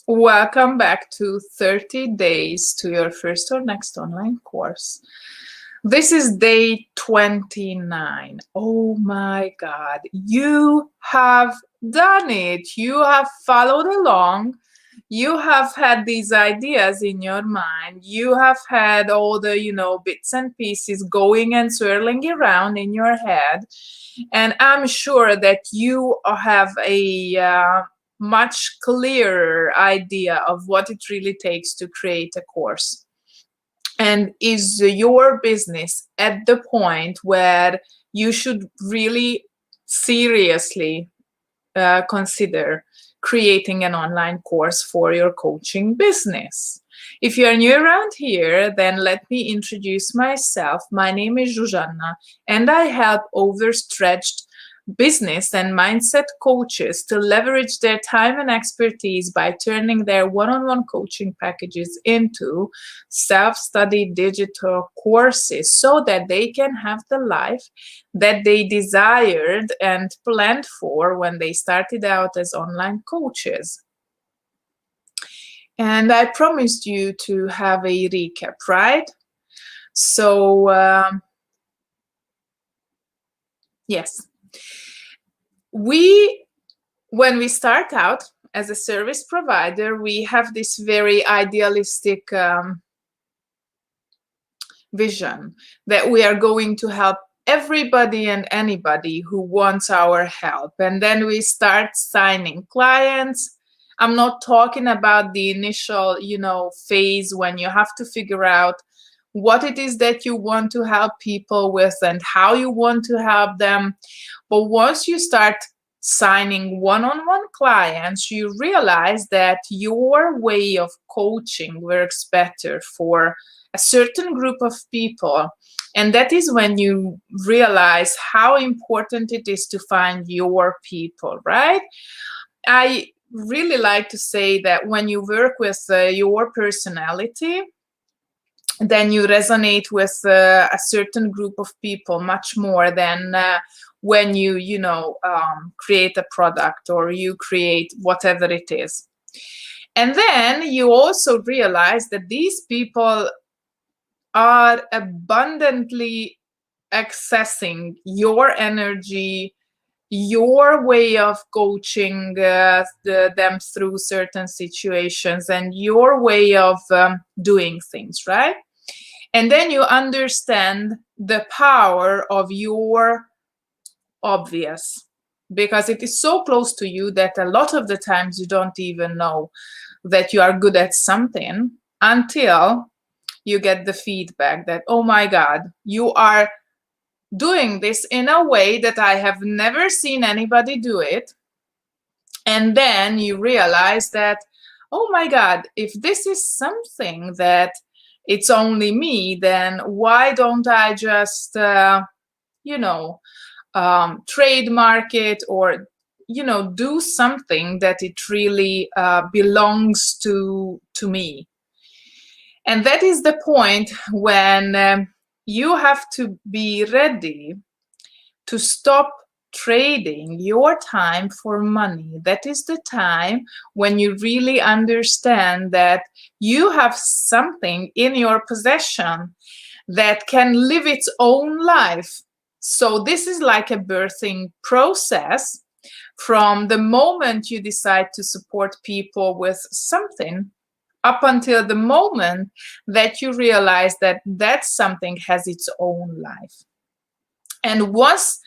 Welcome back to 30 days to your first or next online course. This is day 29. Oh my God, you have done it. You have followed along. You have had these ideas in your mind. You have had all the, bits and pieces going and swirling around in your head. And I'm sure that you have a much clearer idea of what it really takes to create a course. And is your business at the point where you should really seriously consider creating an online course for your coaching business? If you are new around here, then let me introduce myself. My name is Zsuzsanna, and I help overstretched business and mindset coaches to leverage their time and expertise by turning their one-on-one coaching packages into self-study digital courses so that they can have the life that they desired and planned for when they started out as online coaches. And I promised you to have a recap, right? So, yes. When we start out as a service provider, we have this very idealistic vision that we are going to help everybody and anybody who wants our help. And then we start signing clients. I'm not talking about the initial, phase when you have to figure out what it is that you want to help people with and how you want to help them. But once you start signing one-on-one clients, you realize that your way of coaching works better for a certain group of people. And that is when you realize how important it is to find your people, right? I really like to say that when you work with your personality, then you resonate with a certain group of people much more than when you create a product or you create whatever it is. And then you also realize that these people are abundantly accessing your energy, your way of coaching them through certain situations, and your way of doing things, right? And then you understand the power of your obvious, because it is so close to you that a lot of the times you don't even know that you are good at something until you get the feedback that, oh my God, you are doing this in a way that I have never seen anybody do it. And then you realize that, oh my God, if this is something that it's only me, then why don't I just, trademark it or, do something that it really belongs to me. And that is the point when you have to be ready to stop trading your time for money. That is the time when you really understand that you have something in your possession that can live its own life. So this is like a birthing process from the moment you decide to support people with something up until the moment that you realize that that something has its own life. And once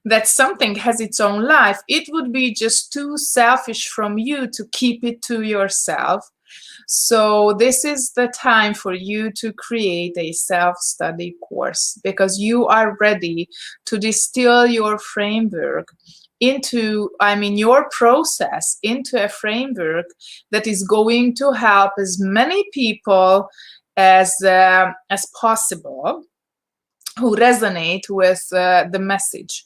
that something has its own life, it would be just too selfish from you to keep it to yourself. So this is the time for you to create a self-study course, because you are ready to distill your framework into, your process into a framework that is going to help as many people as possible who resonate with the message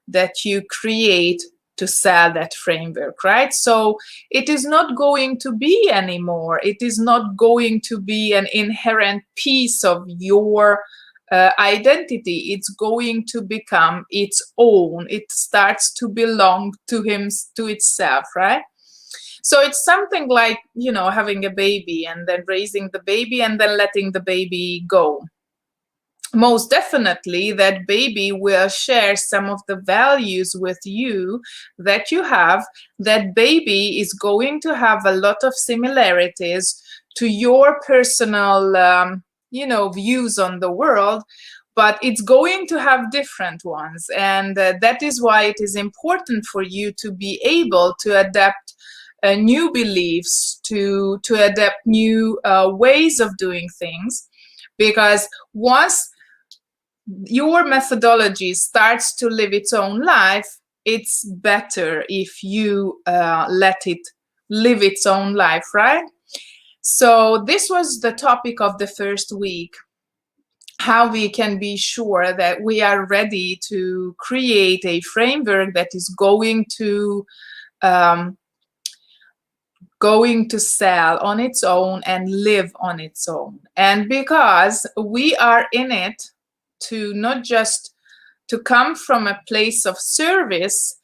that you create to sell that framework, right? So it is not going to be anymore. It is not going to be an inherent piece of your identity. It's going to become its own. It starts to belong to itself, right? So it's something like, having a baby and then raising the baby and then letting the baby go. Most definitely, that baby will share some of the values with you that you have. That baby is going to have a lot of similarities to your personal, views on the world, but it's going to have different ones. And that is why it is important for you to be able to adapt new beliefs, to adapt new ways of doing things. Because once your methodology starts to live its own life, it's better if you let it live its own life, right? So this was the topic of the first week, how we can be sure that we are ready to create a framework that is going to sell on its own and live on its own. And because we are in it to not just to come from a place of service,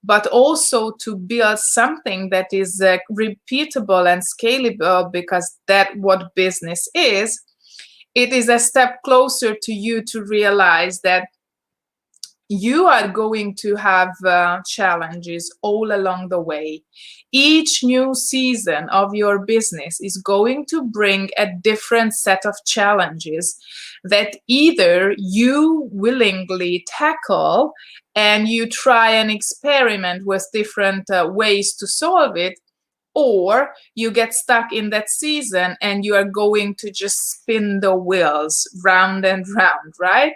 but also to build something that is repeatable and scalable, because that's what business is. It is a step closer to you to realize that you are going to have challenges all along the way. Each new season of your business is going to bring a different set of challenges that either you willingly tackle and you try and experiment with different ways to solve it, or you get stuck in that season and you are going to just spin the wheels round and round, right?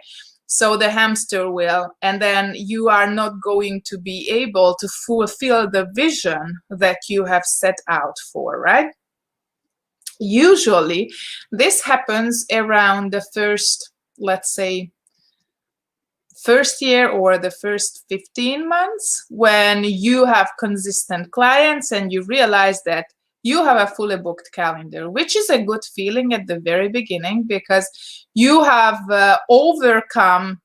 So the hamster wheel, and then you are not going to be able to fulfill the vision that you have set out for, right? Usually, this happens around the first, let's say, first year or the first 15 months, when you have consistent clients and you realize that you have a fully booked calendar, which is a good feeling at the very beginning, because you have overcome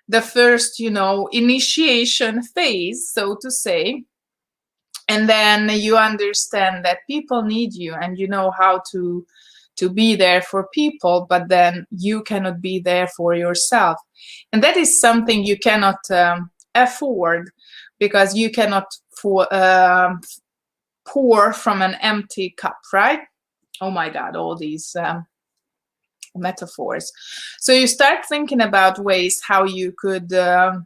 the first, initiation phase, so to say. And then you understand that people need you and you know how to be there for people, but then you cannot be there for yourself. And that is something you cannot afford, because you cannot pour from an empty cup, right? Oh my God, all these metaphors. So you start thinking about ways how you could better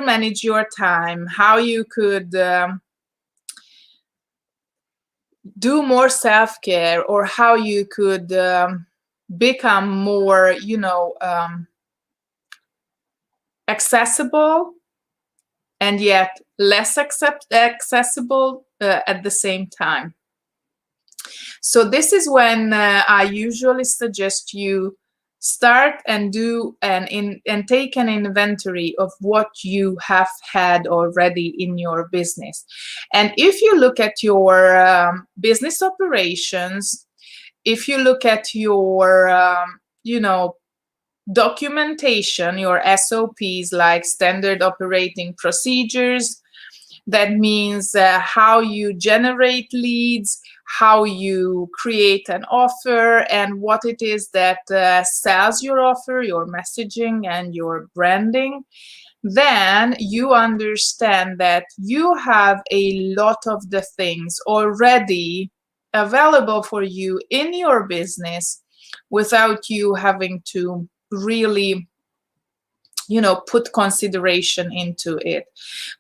manage your time, how you could do more self-care, or how you could become more, accessible and yet less accessible at the same time. So this is when I usually suggest you start and do and take an inventory of what you have had already in your business. And if you look at your business operations, if you look at your documentation, your SOPs, like standard operating procedures, that means how you generate leads, how you create an offer, and what it is that sells your offer, your messaging and your branding, then you understand that you have a lot of the things already available for you in your business without you having to really put consideration into it.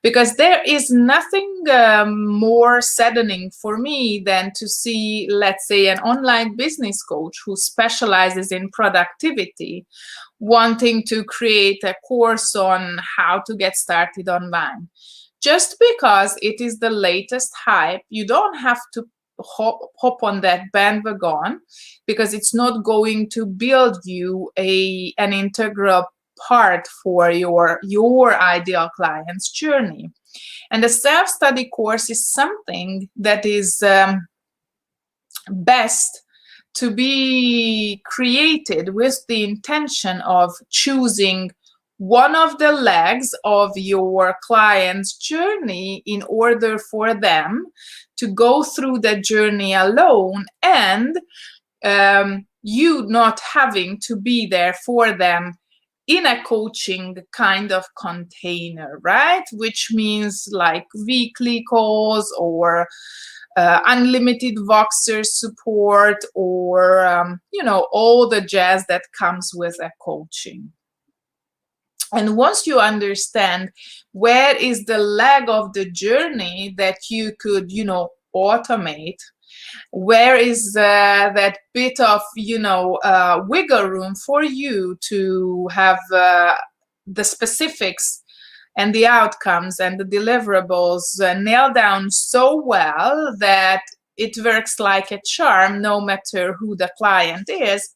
Because there is nothing more saddening for me than to see, let's say, an online business coach who specializes in productivity wanting to create a course on how to get started online. Just because it is the latest hype, you don't have to hop on that bandwagon, because it's not going to build you an integral part for your ideal client's journey. And the self-study course is something that is best to be created with the intention of choosing one of the legs of your client's journey in order for them to go through the journey alone, and you not having to be there for them in a coaching kind of container, right? Which means like weekly calls or unlimited Voxer support, or all the jazz that comes with a coaching. And once you understand where is the leg of the journey that you could, automate, where is that bit of, wiggle room for you to have the specifics and the outcomes and the deliverables nailed down so well that it works like a charm, no matter who the client is,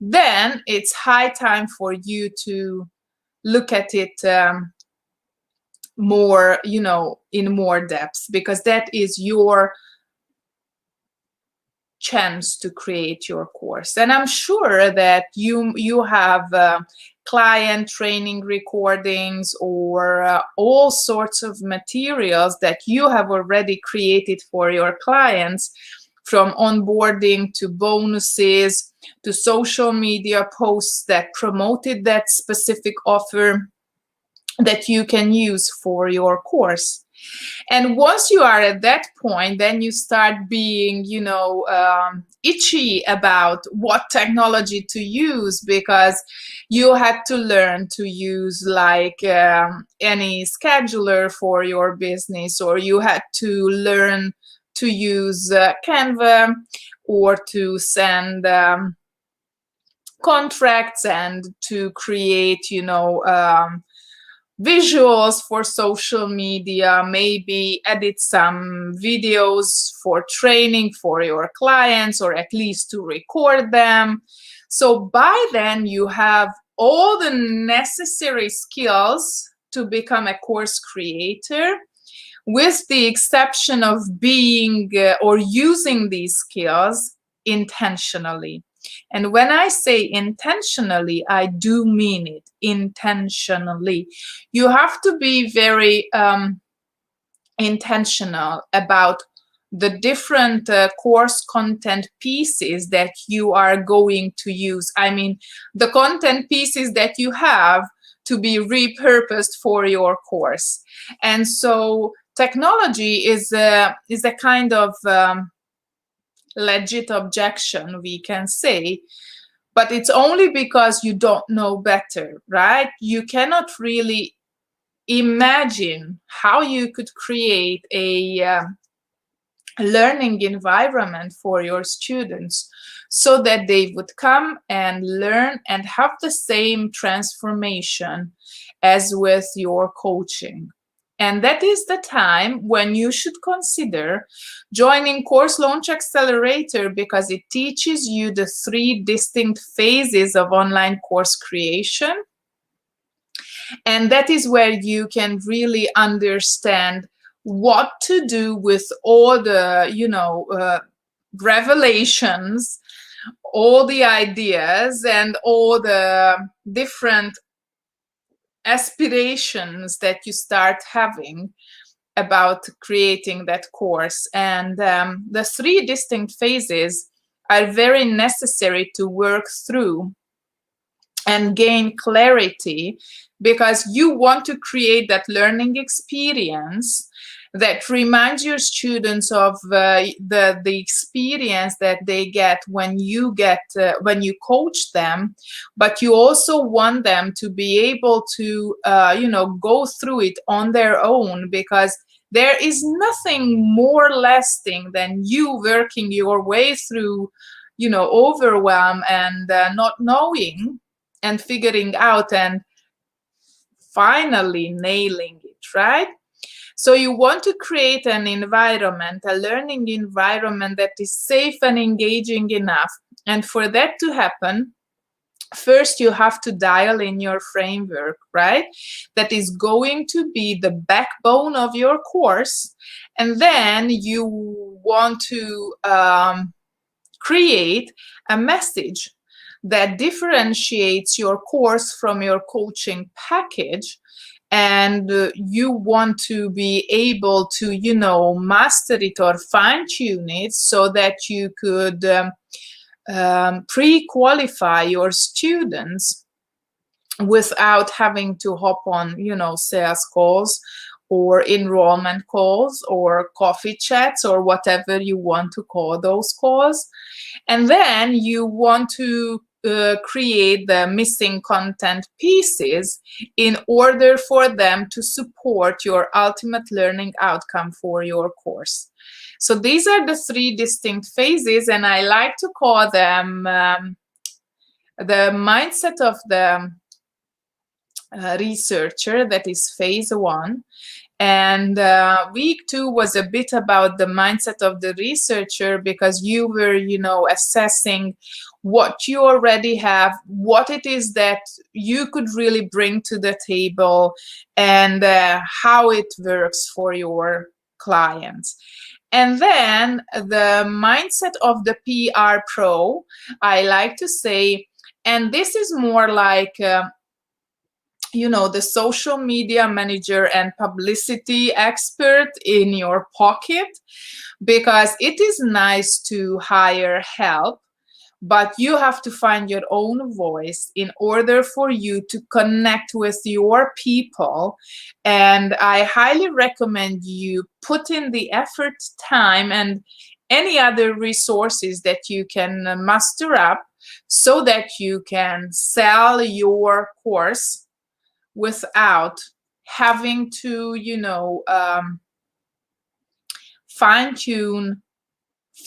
then it's high time for you to look at it more, in more depth, because that is your chance to create your course. And I'm sure that you have client training recordings or all sorts of materials that you have already created for your clients, from onboarding to bonuses to social media posts that promoted that specific offer that you can use for your course. And once you are at that point, then you start being, itchy about what technology to use, because you had to learn to use like any scheduler for your business, or you had to learn to use Canva, or to send contracts, and to create, visuals for social media, maybe edit some videos for training for your clients, or at least to record them. So by then you have all the necessary skills to become a course creator, with the exception of being or using these skills intentionally. And when I say intentionally, I do mean it intentionally. You have to be very intentional about the different course content pieces that you are going to use. I mean, the content pieces that you have to be repurposed for your course. And so technology is a kind of legit objection, we can say, but it's only because you don't know better, right? You cannot really imagine how you could create a learning environment for your students so that they would come and learn and have the same transformation as with your coaching. And that is the time when you should consider joining Course Launch Accelerator, because it teaches you the 3 distinct phases of online course creation. And that is where you can really understand what to do with all the, revelations, all the ideas, and all the different aspirations that you start having about creating that course. And the 3 distinct phases are very necessary to work through and gain clarity, because you want to create that learning experience that reminds your students of the experience that they get when you coach them, but you also want them to be able to go through it on their own, because there is nothing more lasting than you working your way through overwhelm and not knowing and figuring out and finally nailing it, right? So you want to create an environment, a learning environment that is safe and engaging enough. And for that to happen, first you have to dial in your framework, right? That is going to be the backbone of your course. And then you want to create a message that differentiates your course from your coaching package, and you want to be able to, master it or fine tune it so that you could pre-qualify your students without having to hop on, sales calls or enrollment calls or coffee chats or whatever you want to call those calls. And then you want to create the missing content pieces in order for them to support your ultimate learning outcome for your course. So these are the 3 distinct phases, and I like to call them the mindset of the researcher, that is phase 1. And week 2 was a bit about the mindset of the researcher, because you were, assessing what you already have, what it is that you could really bring to the table, and how it works for your clients. And then the mindset of the PR pro, I like to say, and this is more like the social media manager and publicity expert in your pocket, because it is nice to hire help, but you have to find your own voice in order for you to connect with your people. And I highly recommend you put in the effort, time, and any other resources that you can muster up so that you can sell your course without having to, fine-tune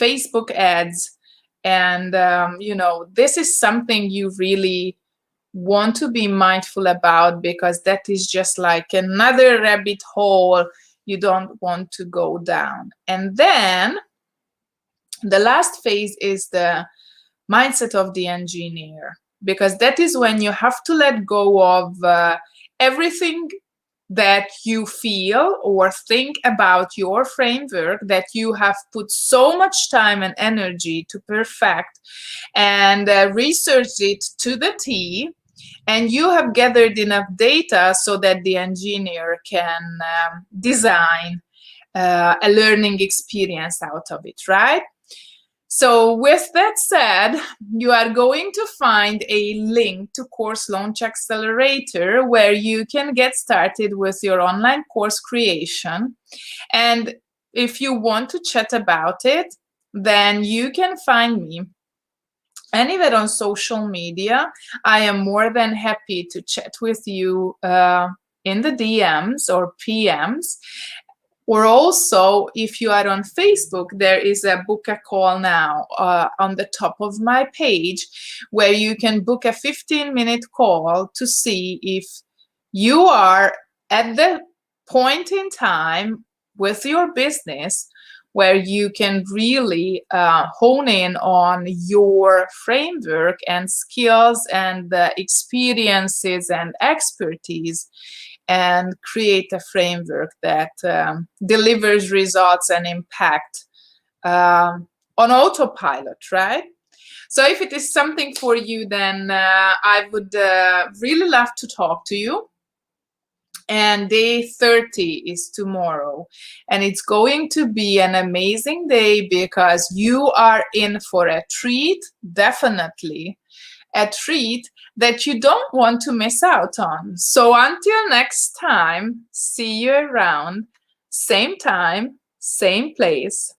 Facebook ads. And, this is something you really want to be mindful about, because that is just like another rabbit hole you don't want to go down. And then the last phase is the mindset of the engineer, because that is when you have to let go of everything that you feel or think about your framework that you have put so much time and energy to perfect, and researched it to the T, and you have gathered enough data so that the engineer can design a learning experience out of it, right? So with that said, you are going to find a link to Course Launch Accelerator where you can get started with your online course creation. And if you want to chat about it, then you can find me anywhere on social media. I am more than happy to chat with you in the DMs or PMs. Or also, if you are on Facebook, there is a book a call now on the top of my page where you can book a 15-minute call to see if you are at the point in time with your business where you can really hone in on your framework and skills and experiences and expertise, and create a framework that delivers results and impact on autopilot, right? So if it is something for you, then I would really love to talk to you. And day 30 is tomorrow. And it's going to be an amazing day because you are in for a treat, definitely. A treat that you don't want to miss out on. So until next time, see you around, same time, same place.